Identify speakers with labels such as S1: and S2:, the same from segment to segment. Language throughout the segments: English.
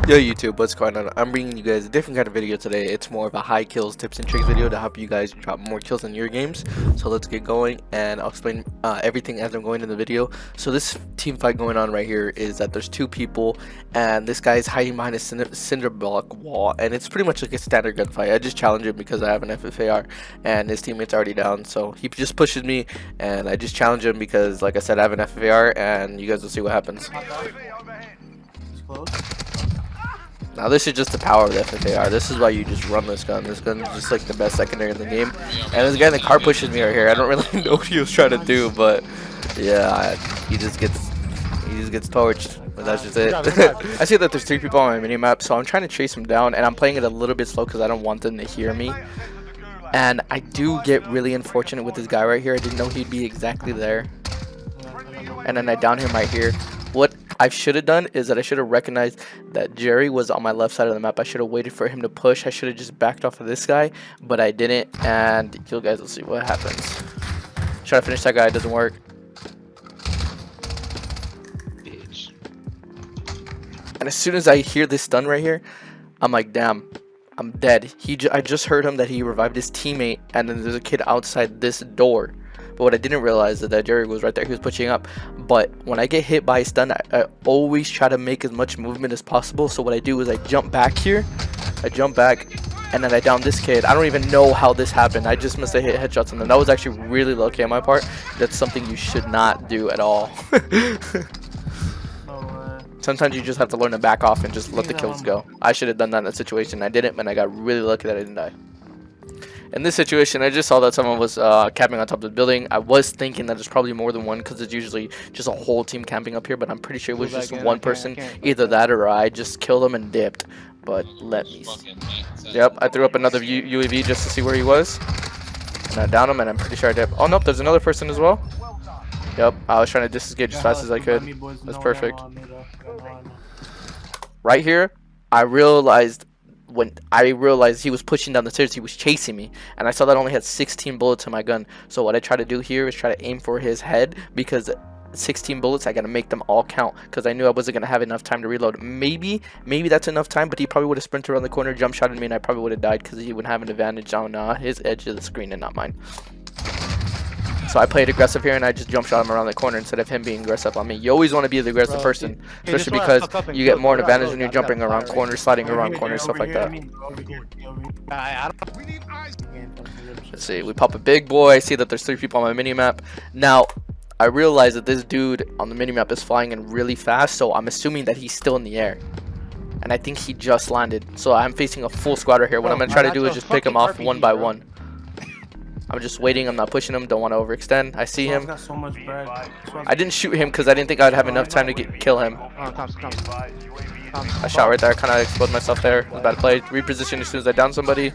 S1: Yo YouTube, what's going on? I'm bringing you guys a different kind of video today. It's more of a high kills, tips and tricks video to help you guys drop more kills in your games. So let's get going, and I'll explain everything as I'm going in the video. So this team fight going on right here is that there's two people, and this guy is hiding behind a cinder block wall, and it's pretty much like a standard gunfight. I just challenge him because I have an FFAR, and his teammate's already down. So he just pushes me, and I just challenge him because, like I said, I have an FFAR, and you guys will see what happens. Now this is just the power of the FFAR. This is why you just run this gun. This gun is just like the best secondary in the game. And this guy in the car pushes me right here. I don't really know what he was trying to do, but yeah, he just gets torched. But that's just it. I see that there's three people on my mini map, so I'm trying to chase him down, and I'm playing it a little bit slow because I don't want them to hear me. And I do get really unfortunate with this guy right here. I didn't know he'd be exactly there. And then I down him right here. What I should have done is that I should have recognized that Jerry was on my left side of the map. I should have waited for him to push. I should have just backed off of this guy, but I didn't, and you guys will see what happens. Try to finish that guy, it doesn't work. And as soon as I hear this stun right here, I'm like, damn, I'm dead. I just heard him that he revived his teammate, and then there's a kid outside this door. But what I didn't realize is that Jerry was right there. He was pushing up. But when I get hit by a stun, I always try to make as much movement as possible. So what I do is I jump back here. I jump back, and then I down this kid. I don't even know how this happened. I just must have hit headshots on them. That was actually really lucky on my part. That's something you should not do at all. Sometimes you just have to learn to back off and just let the kills go. I should have done that in that situation. I didn't, and I got really lucky that I didn't die. In this situation, I just saw that someone was camping on top of the building. I was thinking that there's probably more than one because it's usually just a whole team camping up here, but I'm pretty sure it was just one person. Either that or I just killed him and dipped. But let me see. Yep, I threw up another UAV just to see where he was. And I downed him, and I'm pretty sure I dipped. Oh, nope, there's another person as well. Yep, I was trying to disengage as fast as I could. That's perfect. Right here, when I realized he was pushing down the stairs, he was chasing me, and I saw that I only had 16 bullets in my gun. So what I try to do here is try to aim for his head, because 16 bullets, I gotta make them all count, because I knew I wasn't gonna have enough time to reload. Maybe that's enough time, but he probably would have sprinted around the corner, jump shot at me, and I probably would have died because he would have an advantage on his edge of the screen and not mine. So I played aggressive here, and I just jump shot him around the corner instead of him being aggressive on me. You always want to be the aggressive person, especially because you get more advantage when you're jumping around corners, sliding around corners, stuff like that. Let's see, we pop a big boy. I see that there's three people on my mini map. Now, I realize that this dude on the mini map is flying in really fast, so I'm assuming that he's still in the air. And I think he just landed. So I'm facing a full squad right here. What I'm going to try to do is just pick him off one by one. I'm just waiting. I'm not pushing him. Don't want to overextend. I see him. I didn't shoot him because I didn't think I'd have enough time to kill him. I shot right there. I kind of exploded myself there. It was a bad play. Reposition as soon as I down somebody.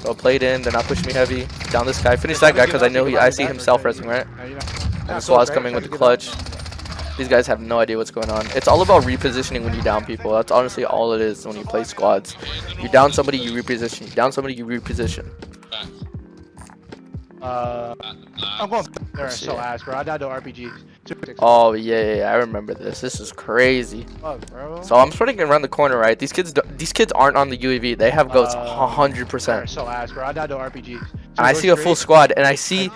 S1: So played in. They're not pushing me heavy. Down this guy. Finish that guy because I know I see him self-resing, right? And the SWAT's coming with the clutch. These guys have no idea what's going on. It's all about repositioning when you down people. That's honestly all it is when you play squads. You down somebody, you reposition. You down somebody, you reposition.
S2: I'm going back there so ass, bro. I died to RPG.
S1: Oh yeah, I remember this. This is crazy.
S2: Fuck, bro.
S1: So I'm sprinting around the corner, right? These kids aren't on the UAV. They have goats 100%.
S2: So ass, bro. I died to RPG.
S1: And I see a full squad, and I see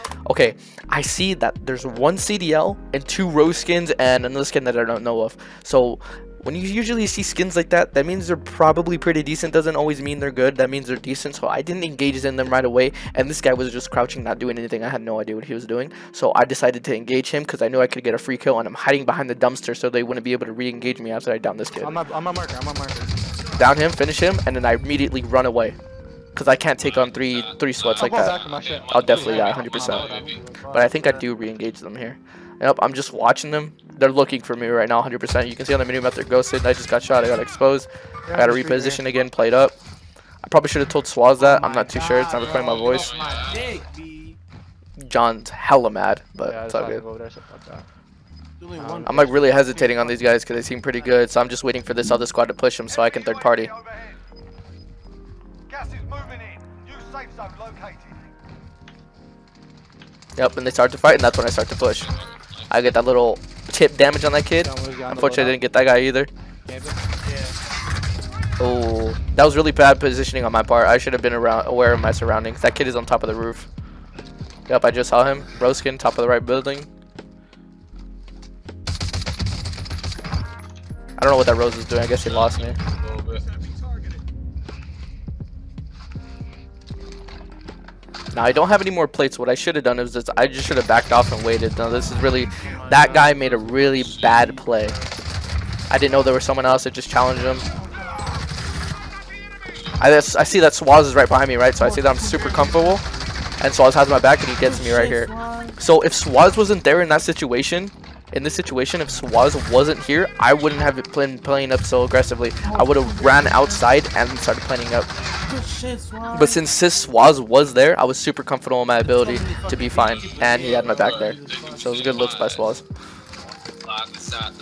S1: that there's one CDL and two rose skins and another skin that I don't know of. So when you usually see skins like that, that means they're probably pretty decent. Doesn't always mean they're good. That means they're decent. So I didn't engage in them right away. And this guy was just crouching, not doing anything. I had no idea what he was doing. So I decided to engage him because I knew I could get a free kill. And I'm hiding behind the dumpster so they wouldn't be able to re-engage me after I down this kid.
S2: I'm a marker.
S1: Down him, finish him, and then I immediately run away. Because I can't take on three sweats like that. I'll definitely die 100%. But I think I do re-engage them here. Yep, I'm just watching them. They're looking for me right now 100%. You can see on the mini map they're ghosted. I just got shot. I got exposed. I got to reposition again, played up. I probably should have told Swaz that. I'm not too sure. It's not recording my voice. John's hella mad, but it's all good. I'm like really hesitating on these guys because they seem pretty good. So I'm just waiting for this other squad to push them so I can third party. Yep, and they start to fight, and that's when I start to push. I get that little tip damage on that kid. Unfortunately, I didn't get that guy either. Oh, that was really bad positioning on my part. I should have been aware of my surroundings. That kid is on top of the roof. Yep, I just saw him. Roskin, top of the right building. I don't know what that Rose is doing. I guess he lost me. Now, I don't have any more plates. What I should have done is just, I just should have backed off and waited. No, this is really... That guy made a really bad play. I didn't know there was someone else that just challenged him. I see that Swaz is right behind me, right? So I see that I'm super comfortable. And Swaz has my back and he gets me right here. So if Swaz wasn't there in that situation... In this situation, if Swaz wasn't here, I wouldn't have been playing up so aggressively. I would have ran outside and started playing up. But since Swaz was there, I was super comfortable in my ability to be fine. And he had my back there. So it was good looks by Swaz.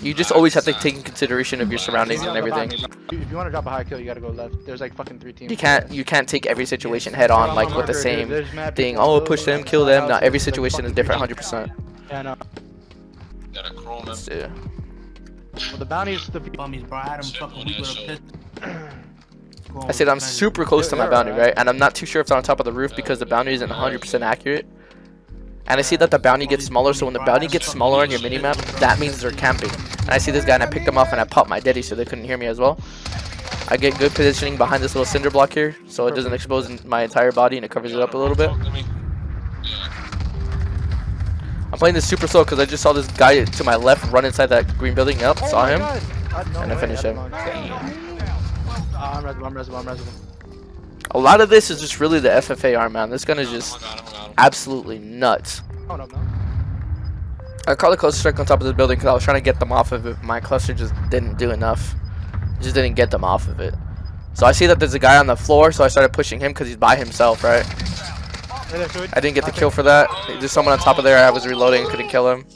S1: You just always have to take in consideration of your surroundings and everything.
S2: If you want to drop a high kill, you gotta go left. There's like fucking 3 teams.
S1: You can't take every situation head on like with the same thing. Oh, push them, kill them. Now every situation is different 100%.
S2: Yeah,
S1: Let's do.
S2: Well, the bounties,
S3: bro. I had him fucking weak with a pistol.
S1: I said I'm super close to my bounty, right? And I'm not too sure if it's on top of the roof because the bounty isn't 100% accurate. And I see that the bounty gets smaller, so when the bounty gets smaller on your minimap, that means they're camping. And I see this guy and I picked him off and I popped my daddy so they couldn't hear me as well. I get good positioning behind this little cinder block here, so it doesn't expose my entire body and it covers it up a little bit. I'm playing this super slow because I just saw this guy to my left run inside that green building. Yep, saw him. And I finished him.
S2: I'm resident.
S1: A lot of this is just really the FFAR, man. This gun is just absolutely nuts. I caught a cluster strike on top of the building because I was trying to get them off of it. My cluster just didn't do enough. Just didn't get them off of it. So I see that there's a guy on the floor, so I started pushing him because he's by himself, right? I didn't get the kill for that. There's someone on top of there. I was reloading, couldn't kill him.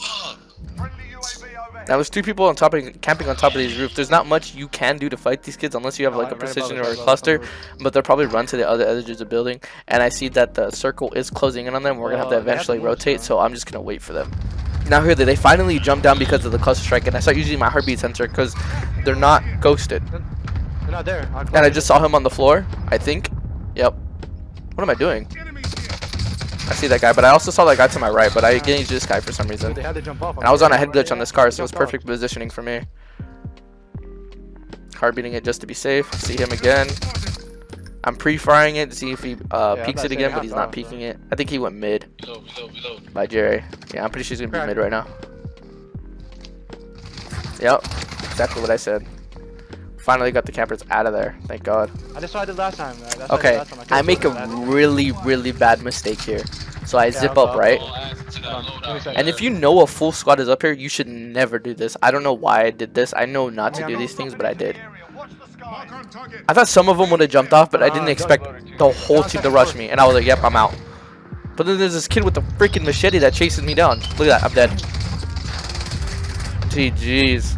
S1: Now there's 2 people on top of camping on top of these roofs. There's not much you can do to fight these kids unless you have like a precision or a cluster, but they'll probably run to the other edges of the building. And I see that the circle is closing in on them. We're gonna have to eventually rotate, so I'm just gonna wait for them. Now here they finally jump down because of the cluster strike, and I start using my heartbeat sensor because they're not ghosted.
S2: They're not there.
S1: And I just saw him on the floor, I think. Yep. What am I doing? I see that guy, but I also saw that guy to my right, but I engaged this guy for some reason. And I was on a head glitch on this car, so it was perfect positioning for me. Hard beating it just to be safe. See him again. I'm pre-firing it to see if he peeks it again, but he's not peeking it. I think he went mid. By Jerry. Yeah, I'm pretty sure he's gonna be mid right now. Yep, exactly what I said. Finally got the campers out of there. Thank God.
S2: That's what I did last time.
S1: Okay, I make a really bad mistake here. So I zip up, right? And if you know a full squad is up here, you should never do this. I don't know why I did this. I know not to do these things, but I did. I thought some of them would have jumped off, but I didn't expect the whole team to rush me. And I was like, yep, I'm out. But then there's this kid with a freaking machete that chases me down. Look at that, I'm dead. GG's.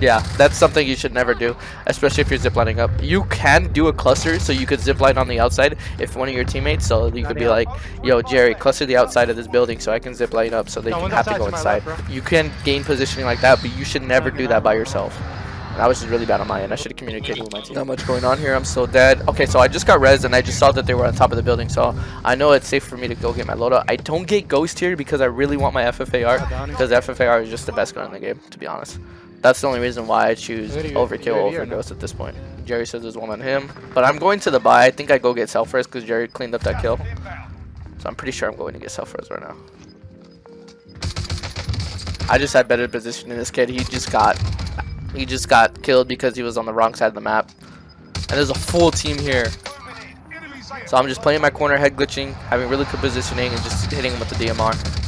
S1: Yeah, that's something you should never do, especially if you're ziplining up. You can do a cluster, so you could zipline on the outside if one of your teammates, so you could be like, yo, Jerry, cluster the outside of this building so I can zipline up so they can have to go inside. You can gain positioning like that, but you should never do that by yourself. And I was just really bad on my end. I should have communicated with my team. Not much going on here. I'm still dead. Okay, so I just got res and I just saw that they were on top of the building, so I know it's safe for me to go get my loadout. I don't get ghost here because I really want my FFAR, because FFAR is just the best gun in the game, to be honest. That's the only reason why I choose overkill over ghost at this point. Jerry says there's one on him, but I'm going to the buy. I think I go get self-res because Jerry cleaned up that kill. So I'm pretty sure I'm going to get self-res right now. I just had better position in this kid. He just got killed because he was on the wrong side of the map. And there's a full team here. So I'm just playing my corner, head glitching, having really good positioning, and just hitting him with the DMR.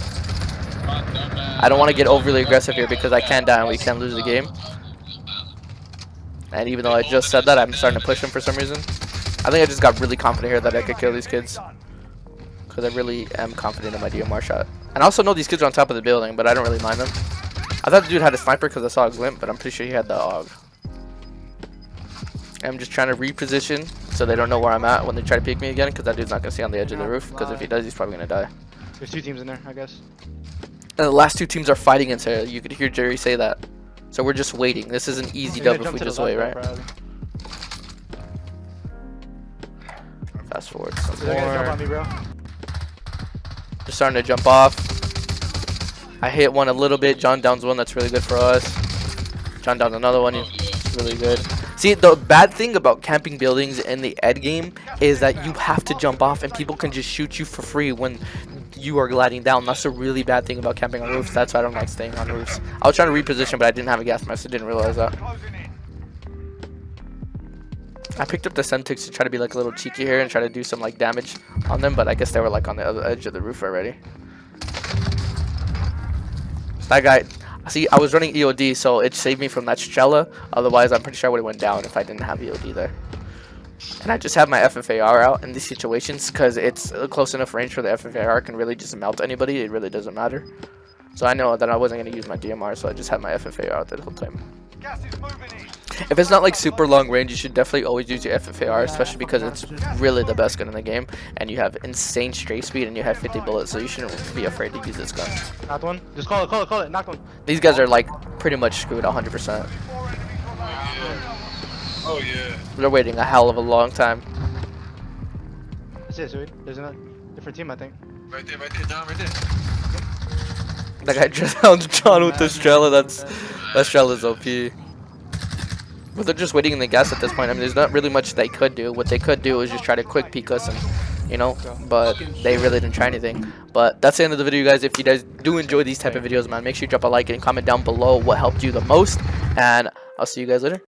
S1: I don't want to get overly aggressive here because I can die and we can lose the game. And even though I just said that, I'm starting to push him for some reason. I think I just got really confident here that I could kill these kids. Because I really am confident in my DMR shot. And I also know these kids are on top of the building, but I don't really mind them. I thought the dude had a sniper because I saw a glint, but I'm pretty sure he had the AUG. I'm just trying to reposition so they don't know where I'm at when they try to peek me again, because that dude's not going to stay on the edge of the roof, because if he does, he's probably going to die.
S2: There's 2 teams in there, I guess.
S1: And the last 2 teams are fighting inside. You could hear Jerry say that. So we're just waiting. This is an easy dub if we just wait, right?
S2: They're gonna jump on me, bro.
S1: Just starting to jump off. I hit one a little bit. John downs one. That's really good for us. John downs another one. It's really good. See, the bad thing about camping buildings in the Ed game is that you have to jump off and people can just shoot you for free when you are gliding down. That's a really bad thing about camping on roofs. That's why I don't like staying on roofs. I was trying to reposition, but I didn't have a gas mask. I didn't realize that. I picked up the Semtex to try to be like a little cheeky here and try to do some like damage on them, but I guess they were like on the other edge of the roof already. That guy, see, I was running EOD, so it saved me from that Strela. Otherwise, I'm pretty sure I would have went down if I didn't have EOD there. And I just have my FFAR out in these situations because it's close enough range for the FFAR can really just melt anybody. It really doesn't matter. So I know that I wasn't going to use my DMR, so I just had my FFAR out the whole time. If it's not like super long range, you should definitely always use your FFAR, especially because it's really the best gun in the game, and you have insane strafe speed, and you have 50 bullets, so you shouldn't be afraid to use this gun.
S2: Knocked one. Just call it. Knocked one.
S1: These guys are like pretty much screwed 100%.
S4: Oh yeah.
S1: They're waiting a hell of a long time.
S2: That's it, Suid. There's a different team, I think.
S4: Right there, John, right there.
S1: That guy just found John with the Strela. That Strela's OP. But they're just waiting in the gas at this point. I mean, there's not really much they could do. What they could do is just try to quick peek us, and you know, but they really didn't try anything. But that's the end of the video, guys. If you guys do enjoy these type of videos, man, make sure you drop a like and comment down below what helped you the most, and I'll see you guys later.